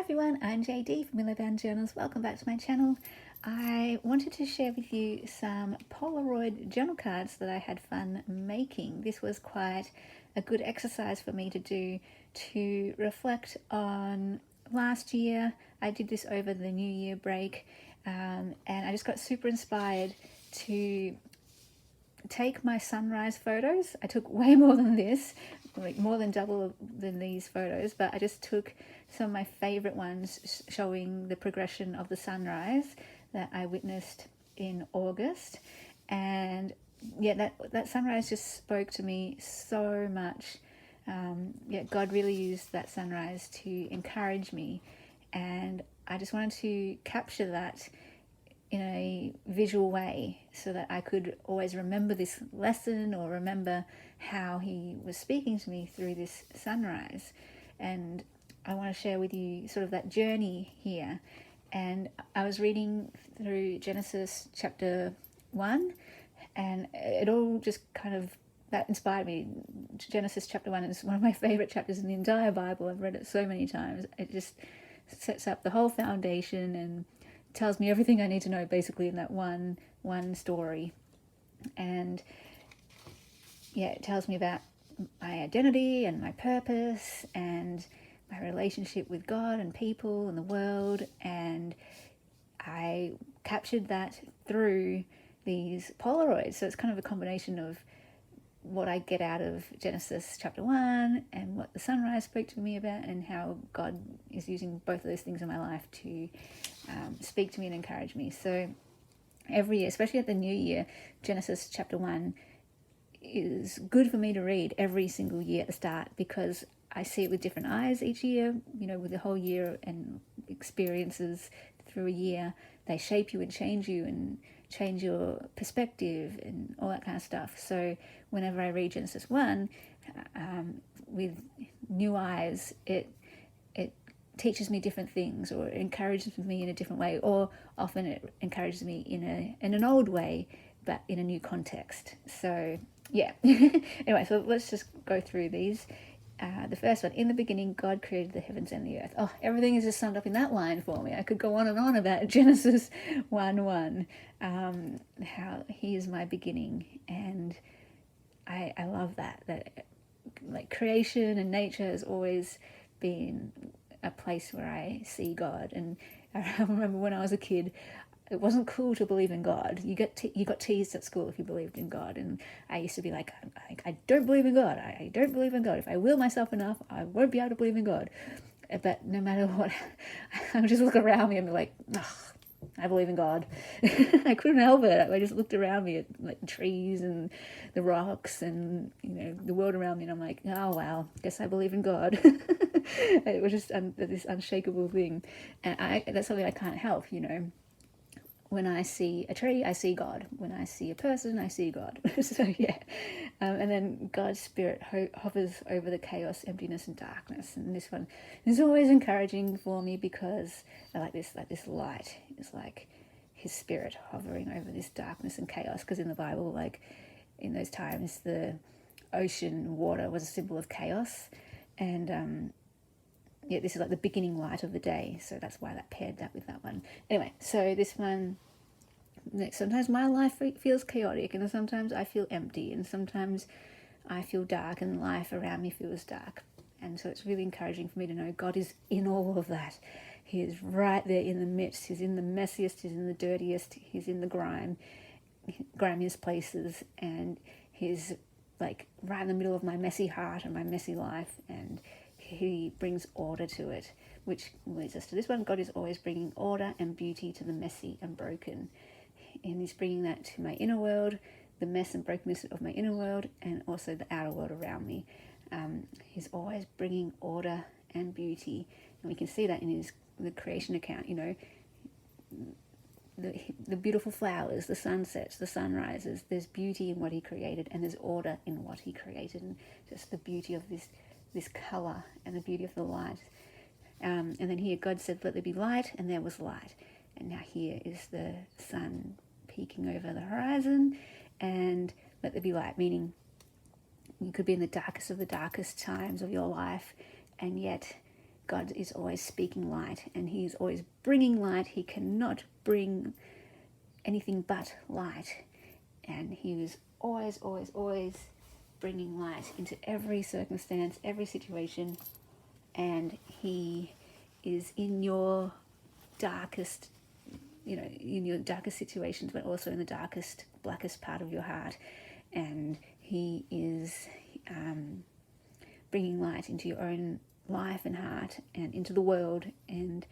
everyone, I'm JD from Willow Journals. Welcome back to my channel. I wanted to share with you some Polaroid journal cards that I had fun making. This was quite a good exercise for me to do to reflect on last year. I did this over the New Year break, and I just got super inspired to take my sunrise photos. I took way more than this, like more than double than these photos, but I just took some of my favorite ones showing the progression of the sunrise that I witnessed in August. And yeah, that sunrise just spoke to me so much. God really used that sunrise to encourage me, and I just wanted to capture that in a visual way so that I could always remember this lesson or remember how he was speaking to me through this sunrise. And I want to share with you sort of that journey here. And I was reading through Genesis chapter 1, and it all just kind of, that inspired me. Genesis chapter 1 is one of my favorite chapters in the entire Bible. I've read it so many times. It just sets up the whole foundation and tells me everything I need to know basically in that one story. And yeah, it tells me about my identity and my purpose and my relationship with God and people and the world. And I captured that through these Polaroids. So it's kind of a combination of what I get out of Genesis chapter 1 and what the sunrise spoke to me about, and how God is using both of those things in my life to speak to me and encourage me. So every year, especially at the new year, Genesis chapter 1 is good for me to read every single year at the start, because I see it with different eyes each year, with the whole year and experiences through a year. They shape you and change your perspective and all that kind of stuff. So whenever I read Genesis 1 with new eyes, it teaches me different things, or encourages me in a different way, or often it encourages me in an old way, but in a new context. So yeah. Anyway, so let's just go through these. The first one, in the beginning, God created the heavens and the earth. Oh, everything is just summed up in that line for me. I could go on and on about Genesis 1:1, how he is my beginning. And I love that like creation and nature has always been a place where I see God. And I remember when I was a kid, it wasn't cool to believe in God. You got teased at school if you believed in God, and I used to be like, I don't believe in God. I don't believe in God. If I will myself enough, I won't be able to believe in God. But no matter what, I would just look around me and be like, I believe in God. I couldn't help it. I just looked around me at like trees and the rocks and the world around me, and I'm like, oh wow, guess I believe in God. It was just this unshakable thing, and that's something I can't help. When I see a tree, I see God. When I see a person, I see God. So yeah. And then God's spirit hovers over the chaos, emptiness, and darkness. And this one is always encouraging for me, because I like this light. It's like his spirit hovering over this darkness and chaos. Because in the Bible, like in those times, the ocean water was a symbol of chaos. And this is like the beginning light of the day, so that's why that paired that with that one. Anyway, so this one, sometimes my life feels chaotic, and sometimes I feel empty, and sometimes I feel dark, and life around me feels dark. And so it's really encouraging for me to know God is in all of that. He is right there in the midst. He's in the messiest, he's in the dirtiest, he's in the grimiest places, and he's like right in the middle of my messy heart and my messy life, and he brings order to it, which leads us to this one. God is always bringing order and beauty to the messy and broken, and he's bringing that to my inner world, the mess and brokenness of my inner world, and also the outer world around me. He's always bringing order and beauty, and we can see that in the creation account. The beautiful flowers, the sunsets, the sunrises. There's beauty in what he created, and there's order in what he created, and just the beauty of this colour and the beauty of the light. And then here God said, let there be light, and there was light. And now here is the sun peeking over the horizon, and let there be light, meaning you could be in the darkest of the darkest times of your life, and yet God is always speaking light, and he's always bringing light. He cannot bring anything but light. And he was always, always, always bringing light into every circumstance, every situation. And he is in your darkest, in your darkest situations, but also in the darkest, blackest part of your heart. And he is bringing light into your own life and heart and into the world. And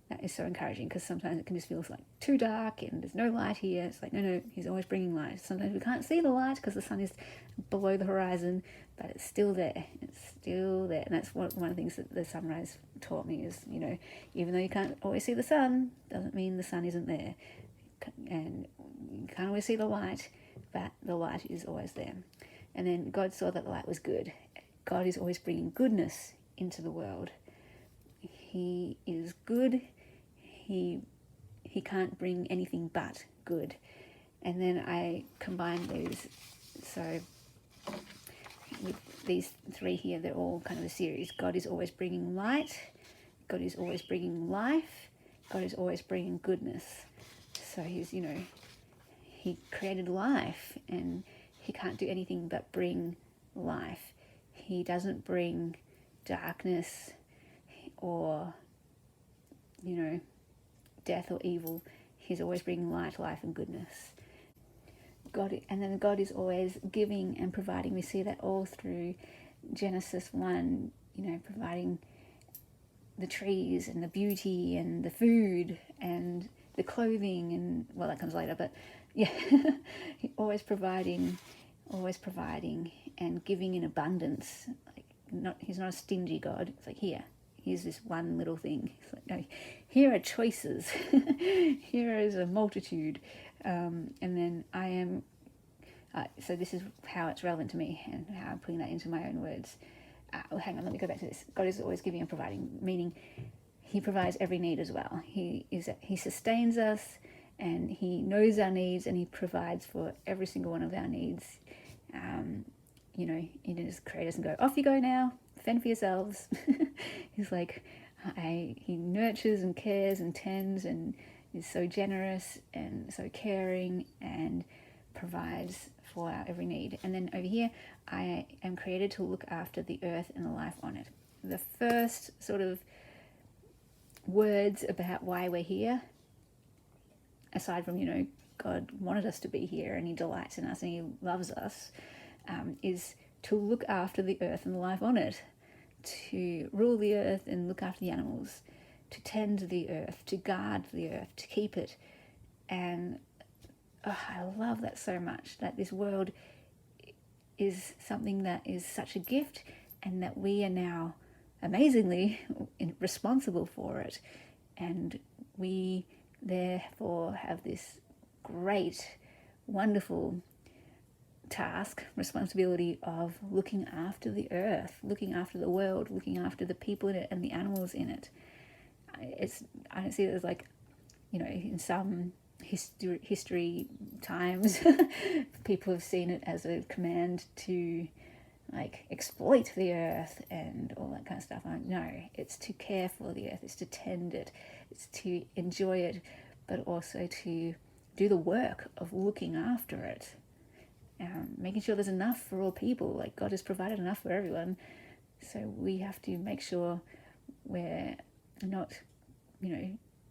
that is so encouraging, because sometimes it can just feel like too dark and there's no light here. It's like, no, he's always bringing light. Sometimes we can't see the light because the sun is below the horizon, but it's still there. It's still there. And that's one of the things that the sunrise taught me is, even though you can't always see the sun, doesn't mean the sun isn't there. And you can't always see the light, but the light is always there. And then God saw that the light was good. God is always bringing goodness into the world. He is good. He can't bring anything but good. And then I combined these. So with these three here, they're all kind of a series. God is always bringing light. God is always bringing life. God is always bringing goodness. So he's, he created life, and he can't do anything but bring life. He doesn't bring darkness or, death or evil. He's always bringing light, life, and goodness. And then God is always giving and providing. We see that all through Genesis 1, providing the trees and the beauty and the food and the clothing, and well, that comes later, but yeah, always providing and giving in abundance. He's not a stingy God. It's like, here's this one little thing. It's like, no, here are choices. Here is a multitude. And then I am, so this is how it's relevant to me and how I'm putting that into my own words. Hang on, let me go back to this. God is always giving and providing, meaning he provides every need as well. He sustains us, and he knows our needs, and he provides for every single one of our needs. He didn't just create us and go, off you go now, fend for yourselves. He's like, he nurtures and cares and tends and is so generous and so caring and provides for our every need. And then over here, I am created to look after the earth and the life on it. The first sort of words about why we're here, aside from, God wanted us to be here and he delights in us and he loves us, is to look after the earth and the life on it, to rule the earth and look after the animals, to tend the earth, to guard the earth, to keep it. And I love that so much, that this world is something that is such a gift, and that we are now amazingly responsible for it. And we therefore have this great, wonderful task, responsibility of looking after the earth, looking after the world, looking after the people in it and the animals in it. I don't see it as like, in some history times, people have seen it as a command to like exploit the earth and all that kind of stuff. No, it's to care for the earth, it's to tend it, it's to enjoy it, but also to do the work of looking after it. Making sure there's enough for all people. Like, God has provided enough for everyone, so we have to make sure we're not,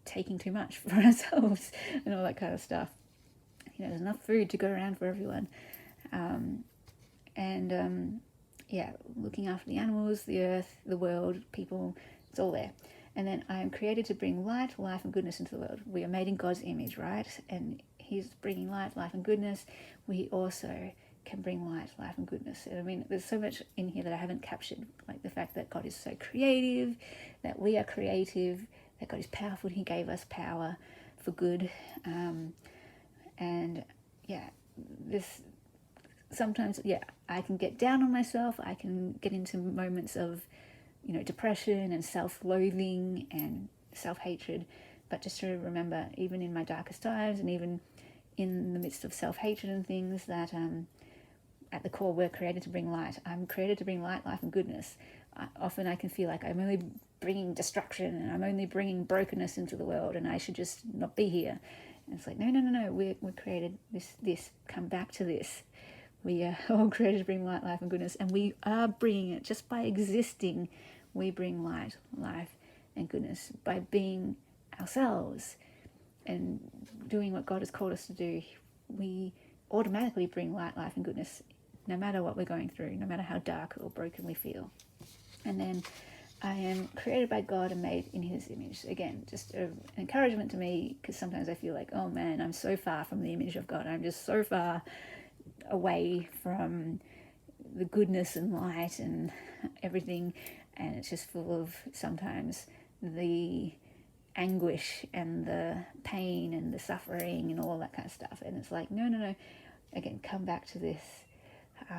taking too much for ourselves and all that kind of stuff. There's enough food to go around for everyone. Looking after the animals, the earth, the world, people, it's all there. And then I am created to bring light, life, and goodness into the world. We are made in God's image, right? And he's bringing light, life, and goodness. We also can bring light, life, and goodness. And I mean, there's so much in here that I haven't captured, like the fact that God is so creative, that we are creative, that God is powerful, and he gave us power for good. Sometimes I can get down on myself. I can get into moments of, depression and self-loathing and self-hatred. But just to remember, even in my darkest times and even in the midst of self-hatred and things, that at the core we're created to bring light. I'm created to bring light, life, and goodness. often I can feel like I'm only bringing destruction and I'm only bringing brokenness into the world and I should just not be here. And it's like, no, we're created this, come back to this. We are all created to bring light, life, and goodness, and we are bringing it. Just by existing, we bring light, life, and goodness. By being ourselves and doing what God has called us to do, we automatically bring light, life, and goodness, no matter what we're going through, no matter how dark or broken we feel. And then I am created by God and made in his image. Again, just an encouragement to me, because sometimes I feel like, oh man, I'm so far from the image of God. I'm just so far away from the goodness and light and everything, and it's just full of sometimes the anguish and the pain and the suffering and all that kind of stuff. And it's like, no, again, come back to this.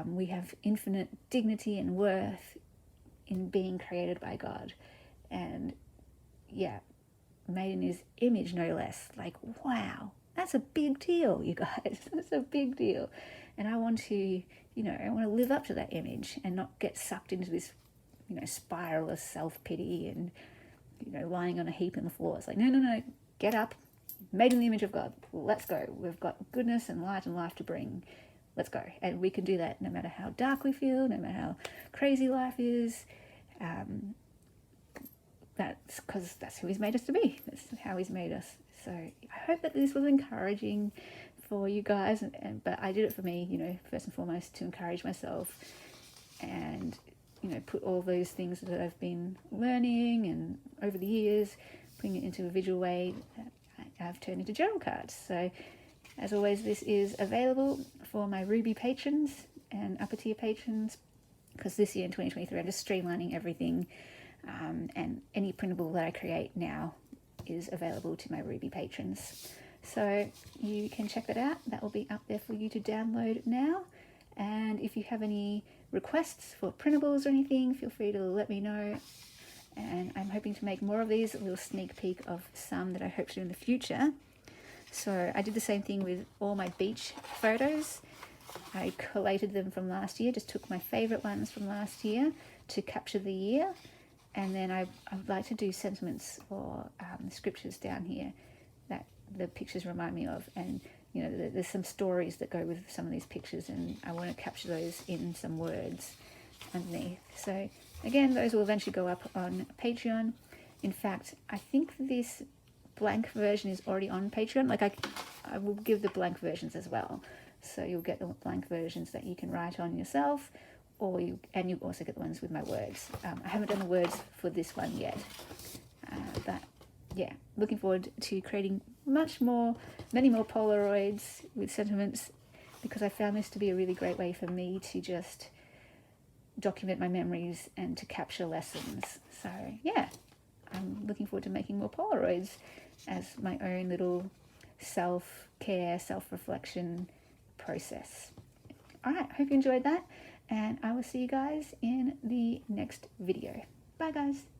We have infinite dignity and worth in being created by God, and made in his image, no less. Like, wow, that's a big deal, you guys. That's a big deal. And I want to, I want to live up to that image and not get sucked into this, spiral of self-pity and, lying on a heap on the floor. It's like, no, get up, made in the image of God. Let's go. We've got goodness and light and life to bring. Let's go. And we can do that no matter how dark we feel, no matter how crazy life is. That's because that's who he's made us to be. That's how he's made us. So I hope that this was encouraging for you guys, but I did it for me, first and foremost, to encourage myself and, put all those things that I've been learning and over the years, putting it into a visual way, I've turned into journal cards. So as always, this is available for my Ruby patrons and upper tier patrons, because this year in 2023, I'm just streamlining everything, and any printable that I create now is available to my Ruby patrons. So you can check that out. That will be up there for you to download now. And if you have any requests for printables or anything, feel free to let me know. And I'm hoping to make more of these, a little sneak peek of some that I hope to do in the future. So I did the same thing with all my beach photos. I collated them from last year, just took my favorite ones from last year to capture the year. And then I would like to do sentiments or scriptures down here that the pictures remind me of. And, there's some stories that go with some of these pictures, and I want to capture those in some words underneath. So again, those will eventually go up on Patreon. In fact, I think this blank version is already on Patreon. Like I will give the blank versions as well. So you'll get the blank versions that you can write on yourself, you also get the ones with my words. I haven't done the words for this one yet, but yeah, looking forward to creating many more Polaroids with sentiments, because I found this to be a really great way for me to just document my memories and to capture lessons. So yeah, I'm looking forward to making more Polaroids as my own little self-care, self-reflection process. All right, hope you enjoyed that, and I will see you guys in the next video. Bye guys.